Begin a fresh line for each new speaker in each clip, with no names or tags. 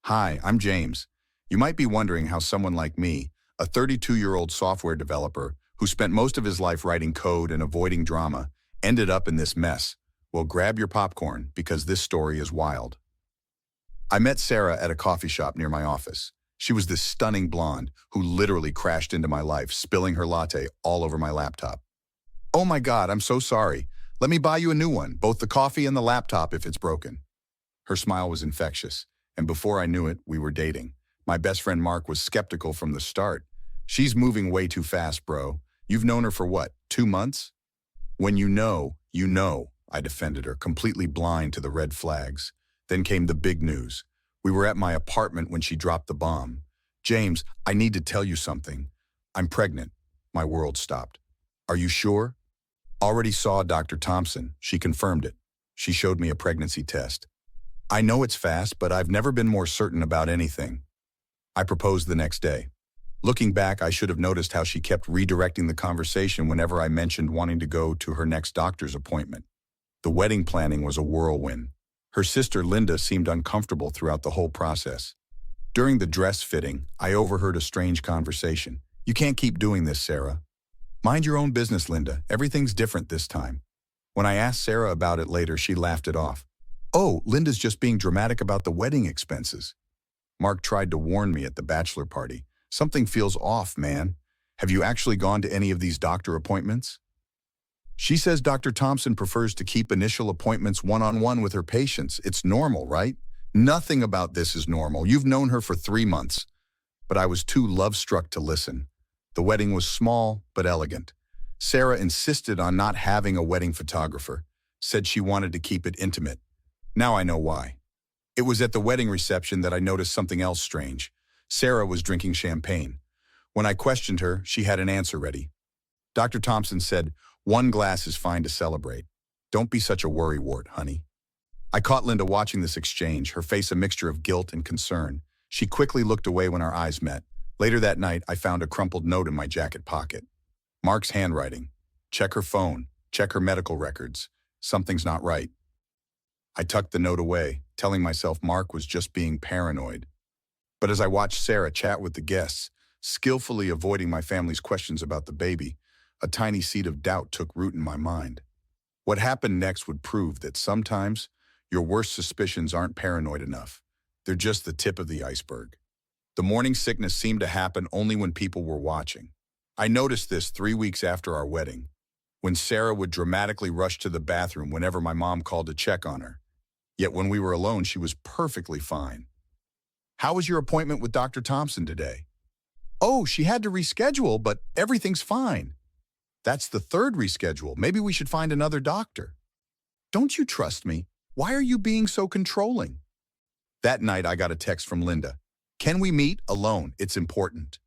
Hi, I'm James. You might be wondering how someone like me, a 32-year-old software developer who spent most of his life writing code and avoiding drama, ended up in this mess. Well, grab your popcorn because this story is wild. I met Sarah at a coffee shop near my office. She was this stunning blonde who literally crashed into my life, spilling her latte all over my laptop. Oh my God, I'm so sorry. Let me buy you a new one, both the coffee and the laptop if it's broken. Her smile was infectious, and before I knew it, we were dating. My best friend Mark was skeptical from the start. She's moving way too fast, bro. You've known her for what, 2 months? When you know, I defended her, completely blind to the red flags. Then came the big news. We were at my apartment when she dropped the bomb. James, I need to tell you something. I'm pregnant. My world stopped. Are you sure? Already saw Dr. Thompson. She confirmed it. She showed me a pregnancy test. I know it's fast, but I've never been more certain about anything. I proposed the next day. Looking back, I should have noticed how she kept redirecting the conversation whenever I mentioned wanting to go to her next doctor's appointment. The wedding planning was a whirlwind. Her sister Linda seemed uncomfortable throughout the whole process. During the dress fitting, I overheard a strange conversation. You can't keep doing this, Sarah. Mind your own business, Linda. Everything's different this time. When I asked Sarah about it later, she laughed it off. Oh, Linda's just being dramatic about the wedding expenses. Mark tried to warn me at the bachelor party. Something feels off, man. Have you actually gone to any of these doctor appointments? She says Dr. Thompson prefers to keep initial appointments one-on-one with her patients. It's normal, right? Nothing about this is normal. You've known her for 3 months. But I was too love-struck to listen. The wedding was small but elegant. Sarah insisted on not having a wedding photographer, said she wanted to keep it intimate. Now I know why. It was at the wedding reception that I noticed something else strange. Sarah was drinking champagne. When I questioned her, she had an answer ready. Dr. Thompson said, 1 glass is fine to celebrate. Don't be such a worrywart, honey. I caught Linda watching this exchange, her face a mixture of guilt and concern. She quickly looked away when our eyes met. Later that night, I found a crumpled note in my jacket pocket. Mark's handwriting. Check her phone. Check her medical records. Something's not right. I tucked the note away, telling myself Mark was just being paranoid. But as I watched Sarah chat with the guests, skillfully avoiding my family's questions about the baby, a tiny seed of doubt took root in my mind. What happened next would prove that sometimes your worst suspicions aren't paranoid enough. They're just the tip of the iceberg. The morning sickness seemed to happen only when people were watching. I noticed this 3 weeks after our wedding, when Sarah would dramatically rush to the bathroom whenever my mom called to check on her. Yet when we were alone, she was perfectly fine. How was your appointment with Dr. Thompson today? Oh, she had to reschedule, but everything's fine. That's the 3rd reschedule. Maybe we should find another doctor. Don't you trust me? Why are you being so controlling? That night, I got a text from Linda. Can we meet alone? It's important.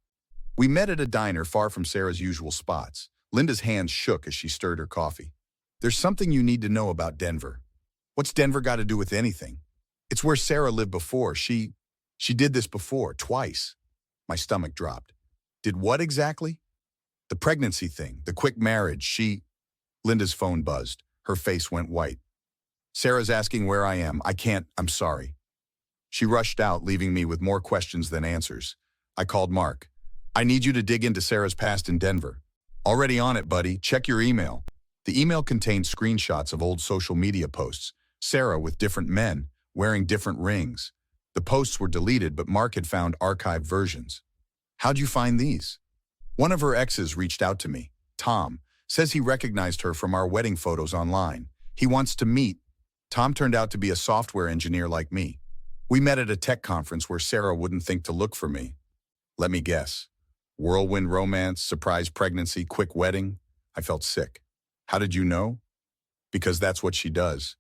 We met at a diner far from Sarah's usual spots. Linda's hands shook as she stirred her coffee. There's something you need to know about Denver. What's Denver got to do with anything? It's where Sarah lived before. She did this before, twice. My stomach dropped. Did what exactly? The pregnancy thing, the quick marriage, Linda's phone buzzed. Her face went white. Sarah's asking where I am. I can't, I'm sorry. She rushed out, leaving me with more questions than answers. I called Mark. I need you to dig into Sarah's past in Denver. Already on it, buddy. Check your email. The email contained screenshots of old social media posts. Sarah with different men, wearing different rings. The posts were deleted, but Mark had found archived versions. How'd you find these? One of her exes reached out to me. Tom says he recognized her from our wedding photos online. He wants to meet. Tom turned out to be a software engineer like me. We met at a tech conference where Sarah wouldn't think to look for me. Let me guess. Whirlwind romance, surprise pregnancy, quick wedding. I felt sick. How did you know? Because that's what she does.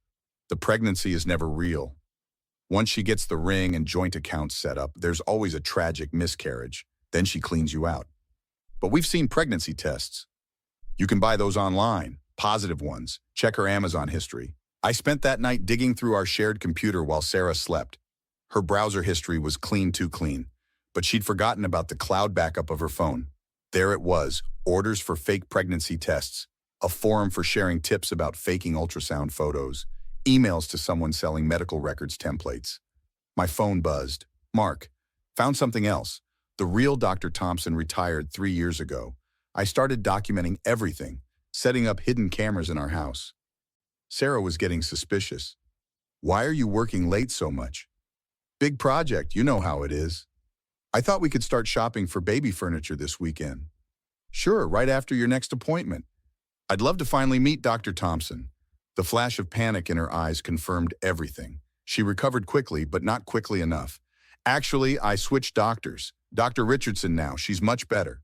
The pregnancy is never real. Once she gets the ring and joint accounts set up, there's always a tragic miscarriage. Then she cleans you out. But we've seen pregnancy tests. You can buy those online, positive ones. Check her Amazon history. I spent that night digging through our shared computer while Sarah slept. Her browser history was clean too clean, but she'd forgotten about the cloud backup of her phone. There it was, orders for fake pregnancy tests, a forum for sharing tips about faking ultrasound photos, emails to someone selling medical records templates. My phone buzzed. Mark, found something else. The real Dr. Thompson retired 3 years ago. I started documenting everything, setting up hidden cameras in our house. Sarah was getting suspicious. Why are you working late so much? Big project, you know how it is. I thought we could start shopping for baby furniture this weekend. Sure, right after your next appointment. I'd love to finally meet Dr. Thompson. The flash of panic in her eyes confirmed everything. She recovered quickly, but not quickly enough. Actually, I switched doctors. Dr. Richardson now, she's much better.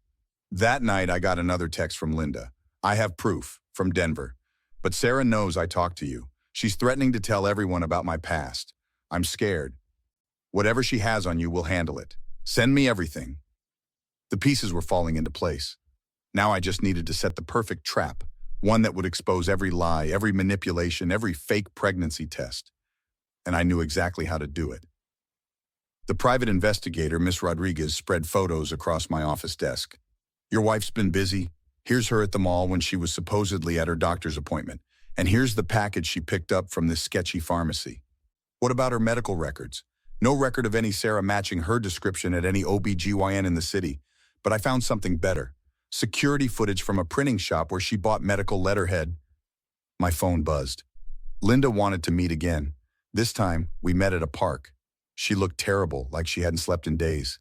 That night, I got another text from Linda. I have proof, from Denver. But Sarah knows I talked to you. She's threatening to tell everyone about my past. I'm scared. Whatever she has on you, we'll handle it. Send me everything. The pieces were falling into place. Now I just needed to set the perfect trap, one that would expose every lie, every manipulation, every fake pregnancy test. And I knew exactly how to do it. The private investigator, Miss Rodriguez, spread photos across my office desk. Your wife's been busy. Here's her at the mall when she was supposedly at her doctor's appointment. And here's the package she picked up from this sketchy pharmacy. What about her medical records? No record of any Sarah matching her description at any OB/GYN in the city. But I found something better. Security footage from a printing shop where she bought medical letterhead. My phone buzzed. Linda wanted to meet again. This time, we met at a park. She looked terrible, like she hadn't slept in days.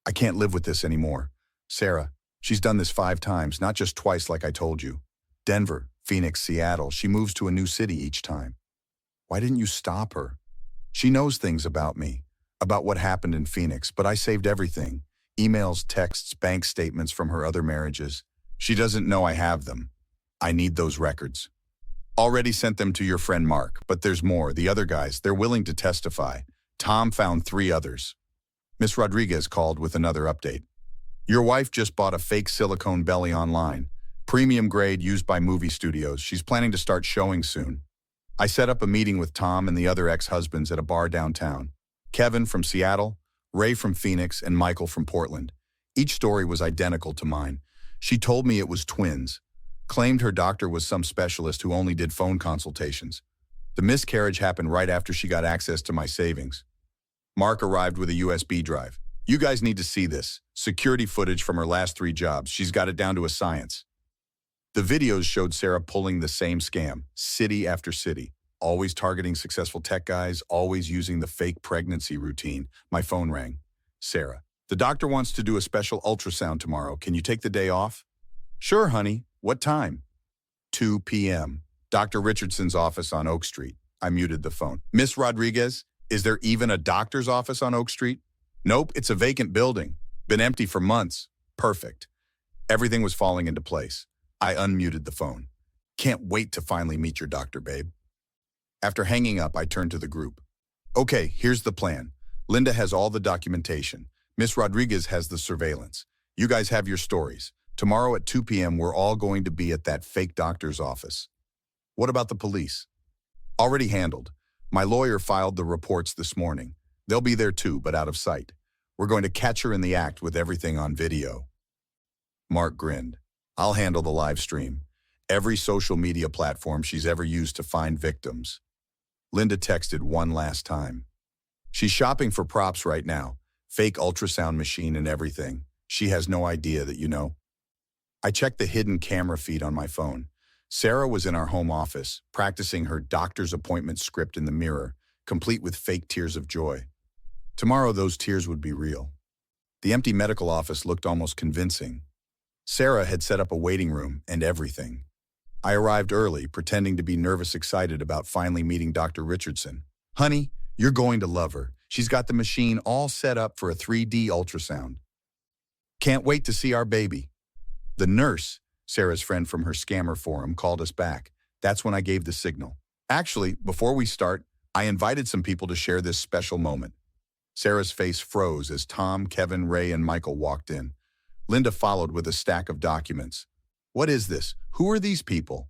I can't live with this anymore. Sarah, she's done this 5 times, not just twice like I told you. Denver, Phoenix, Seattle, she moves to a new city each time. Why didn't you stop her? She knows things about me, about what happened in Phoenix, but I saved everything. Emails, texts, bank statements from her other marriages. She doesn't know I have them. I need those records. Already sent them to your friend Mark, but there's more. The other guys, they're willing to testify. Tom found 3 others. Miss Rodriguez called with another update. Your wife just bought a fake silicone belly online. Premium grade used by movie studios. She's planning to start showing soon. I set up a meeting with Tom and the other ex-husbands at a bar downtown. Kevin from Seattle, Ray from Phoenix, and Michael from Portland. Each story was identical to mine. She told me it was twins. Claimed her doctor was some specialist who only did phone consultations. The miscarriage happened right after she got access to my savings. Mark arrived with a USB drive. You guys need to see this. Security footage from her last 3 jobs. She's got it down to a science. The videos showed Sarah pulling the same scam, city after city, always targeting successful tech guys, always using the fake pregnancy routine. My phone rang. Sarah, the doctor wants to do a special ultrasound tomorrow. Can you take the day off? Sure, honey. What time? 2 p.m. Dr. Richardson's office on Oak Street. I muted the phone. Miss Rodriguez, is there even a doctor's office on Oak Street? Nope, it's a vacant building. Been empty for months. Perfect. Everything was falling into place. I unmuted the phone. Can't wait to finally meet your doctor, babe. After hanging up, I turned to the group. Okay, here's the plan. Linda has all the documentation. Miss Rodriguez has the surveillance. You guys have your stories. Tomorrow at 2 p.m., we're all going to be at that fake doctor's office. What about the police? Already handled. My lawyer filed the reports this morning. They'll be there too, but out of sight. We're going to catch her in the act with everything on video. Mark grinned. I'll handle the live stream. Every social media platform she's ever used to find victims. Linda texted one last time. She's shopping for props right now. Fake ultrasound machine and everything. She has no idea that you know. I checked the hidden camera feed on my phone. Sarah was in our home office, practicing her doctor's appointment script in the mirror, complete with fake tears of joy. Tomorrow those tears would be real. The empty medical office looked almost convincing. Sarah had set up a waiting room and everything. I arrived early, pretending to be nervous excited about finally meeting Dr. Richardson. Honey, you're going to love her. She's got the machine all set up for a 3D ultrasound. Can't wait to see our baby. The nurse, Sarah's friend from her scammer forum, called us back. That's when I gave the signal. Actually, before we start, I invited some people to share this special moment. Sarah's face froze as Tom, Kevin, Ray, and Michael walked in. Linda followed with a stack of documents. What is this? Who are these people?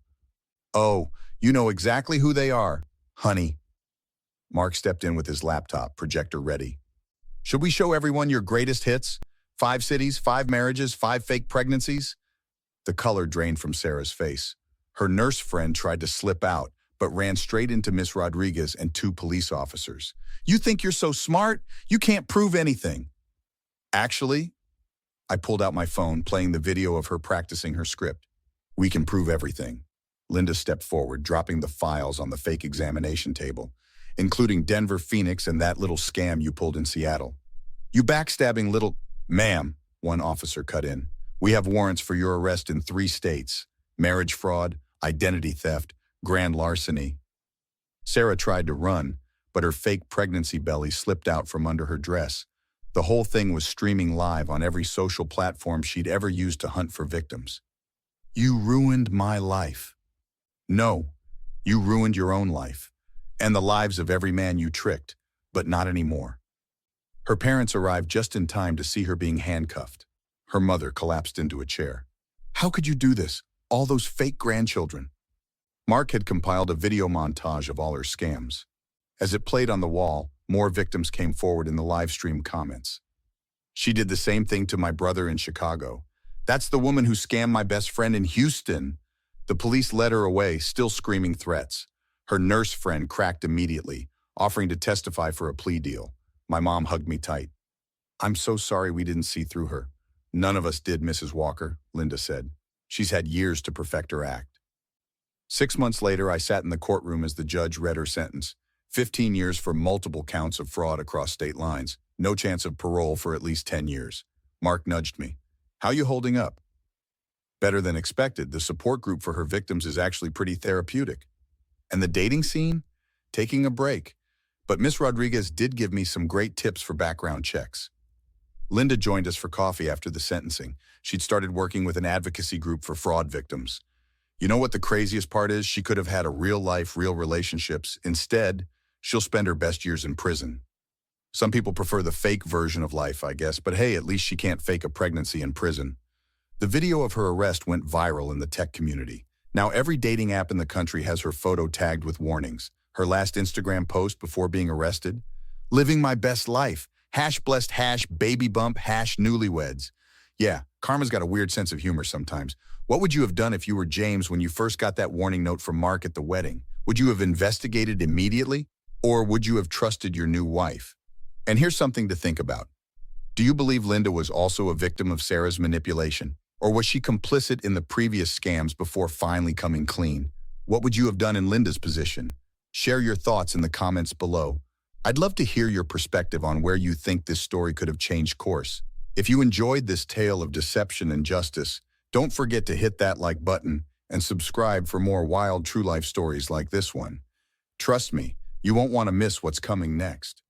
Oh, you know exactly who they are, honey. Mark stepped in with his laptop, projector ready. Should we show everyone your greatest hits? 5 cities, 5 marriages, 5 fake pregnancies? The color drained from Sarah's face. Her nurse friend tried to slip out, but ran straight into Miss Rodriguez and two police officers. "You think you're so smart? You can't prove anything." "Actually," I pulled out my phone, playing the video of her practicing her script. "We can prove everything." Linda stepped forward, dropping the files on the fake examination table, including Denver, Phoenix, and that little scam you pulled in Seattle. "You backstabbing little—" "Ma'am," one officer cut in, "we have warrants for your arrest in 3 states: marriage fraud, identity theft, grand larceny." Sarah tried to run, but her fake pregnancy belly slipped out from under her dress. The whole thing was streaming live on every social platform she'd ever used to hunt for victims. "You ruined my life." "No, you ruined your own life, and the lives of every man you tricked, but not anymore." Her parents arrived just in time to see her being handcuffed. Her mother collapsed into a chair. "How could you do this? All those fake grandchildren." Mark had compiled a video montage of all her scams. As it played on the wall, more victims came forward in the live stream comments. "She did the same thing to my brother in Chicago. That's the woman who scammed my best friend in Houston." The police led her away, still screaming threats. Her nurse friend cracked immediately, offering to testify for a plea deal. My mom hugged me tight. "I'm so sorry we didn't see through her." "None of us did, Mrs. Walker," Linda said. "She's had years to perfect her act." 6 months later, I sat in the courtroom as the judge read her sentence. 15 years for multiple counts of fraud across state lines. No chance of parole for at least 10 years. Mark nudged me. "How you holding up?" "Better than expected. The support group for her victims is actually pretty therapeutic." "And the dating scene?" "Taking a break. But Miss Rodriguez did give me some great tips for background checks." Linda joined us for coffee after the sentencing. She'd started working with an advocacy group for fraud victims. "You know what the craziest part is? She could have had a real life, real relationships. Instead, she'll spend her best years in prison." Some people prefer the fake version of life, I guess, but hey, at least she can't fake a pregnancy in prison. The video of her arrest went viral in the tech community. Now every dating app in the country has her photo tagged with warnings. Her last Instagram post before being arrested: "Living my best life. #blessed, #baby bump, #newlyweds." Yeah, karma's got a weird sense of humor sometimes. What would you have done if you were James when you first got that warning note from Mark at the wedding? Would you have investigated immediately? Or would you have trusted your new wife? And here's something to think about. Do you believe Linda was also a victim of Sarah's manipulation? Or was she complicit in the previous scams before finally coming clean? What would you have done in Linda's position? Share your thoughts in the comments below. I'd love to hear your perspective on where you think this story could have changed course. If you enjoyed this tale of deception and justice, don't forget to hit that like button and subscribe for more wild true life stories like this one. Trust me, you won't want to miss what's coming next.